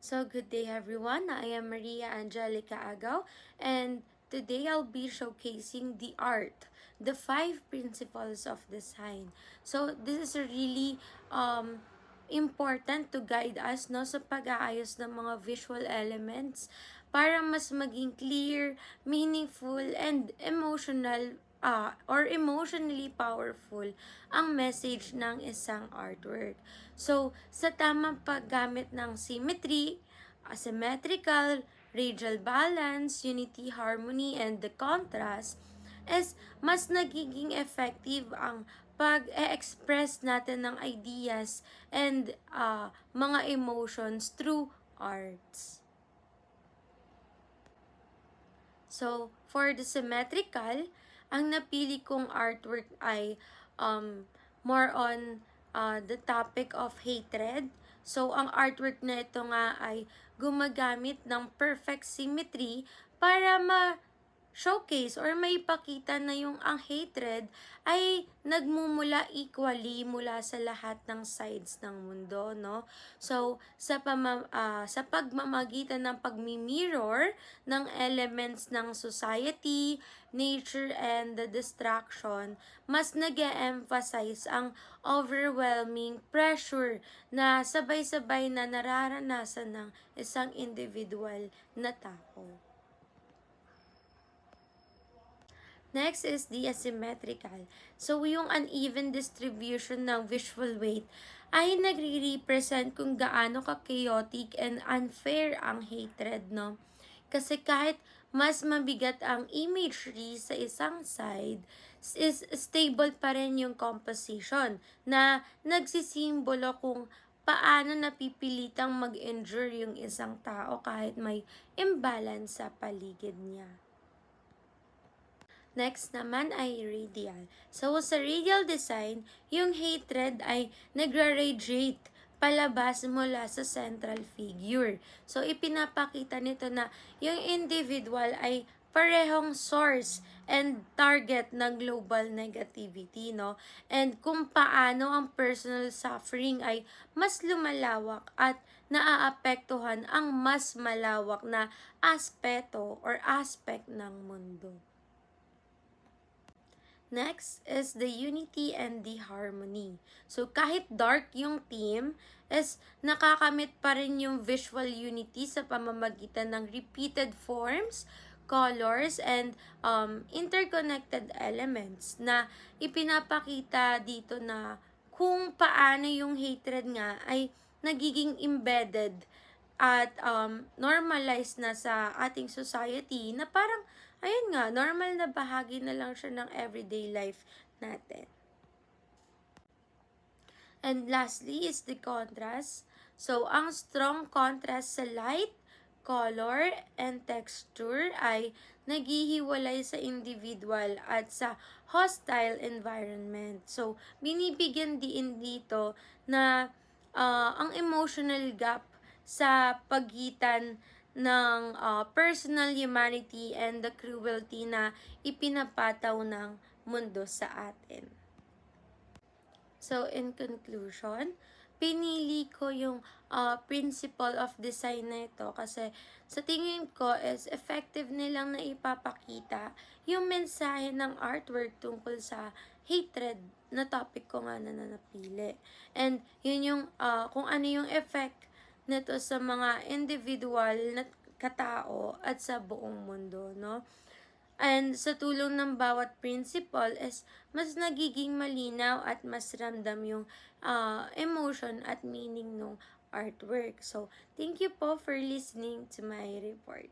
So, good day everyone. I am Maria Angelica Agaw, and today I'll be showcasing the art, the 5 principles of design. So, this is a really important to guide us no sa pag-aayos ng mga visual elements para mas maging clear, meaningful, and emotionally powerful ang message ng isang artwork. So, sa tamang paggamit ng symmetry, asymmetrical, radial balance, unity, harmony, and the contrast, is mas nagiging effective ang pag-express natin ng ideas and mga emotions through arts. So, for the symmetrical, ang napili kong artwork ay more on the topic of hatred. So, ang artwork na ito nga ay gumagamit ng perfect symmetry para showcase or may pakita na yung ang hatred ay nagmumula equally mula sa lahat ng sides ng mundo, no? So, sa pagmamagitan ng pagmi-mirror ng elements ng society, nature, and the distraction, mas nag-emphasize ang overwhelming pressure na sabay-sabay na nararanasan ng isang individual na tao. Next is the asymmetrical. So, yung uneven distribution ng visual weight ay nagre-represent kung gaano ka-chaotic and unfair ang hatred, no? Kasi kahit mas mabigat ang imagery sa isang side, is stable pa rin yung composition na nagsisimbolo kung paano napipilitang mag-endure yung isang tao kahit may imbalance sa paligid niya. Next naman ay radial. So, sa radial design, yung hatred ay nagra-radiate palabas mula sa central figure. So, ipinapakita nito na yung individual ay parehong source and target ng global negativity, no? And kung paano ang personal suffering ay mas lumalawak at naaapektuhan ang mas malawak na aspeto or aspect ng mundo. Next is the unity and the harmony. So, kahit dark yung theme, is nakakamit pa rin yung visual unity sa pamamagitan ng repeated forms, colors, and interconnected elements na ipinapakita dito na kung paano yung hatred nga ay nagiging embedded at normalized na sa ating society na parang ayun nga, normal na bahagi na lang siya ng everyday life natin. And lastly is the contrast. So, ang strong contrast sa light, color, and texture ay naghihiwalay sa individual at sa hostile environment. So, binibigyan din dito na ang emotional gap sa pagitan ng personal humanity and the cruelty na ipinapataw ng mundo sa atin. So, in conclusion, pinili ko yung principle of design na ito kasi sa tingin ko is effective nilang na ipapakita yung mensahe ng artwork tungkol sa hatred na topic ko nga na napili. And yun yung kung ano yung effect nito sa mga individual na katao at sa buong mundo, no? And sa tulong ng bawat principle is mas nagiging malinaw at mas ramdam yung emotion at meaning ng artwork. So, thank you po for listening to my report.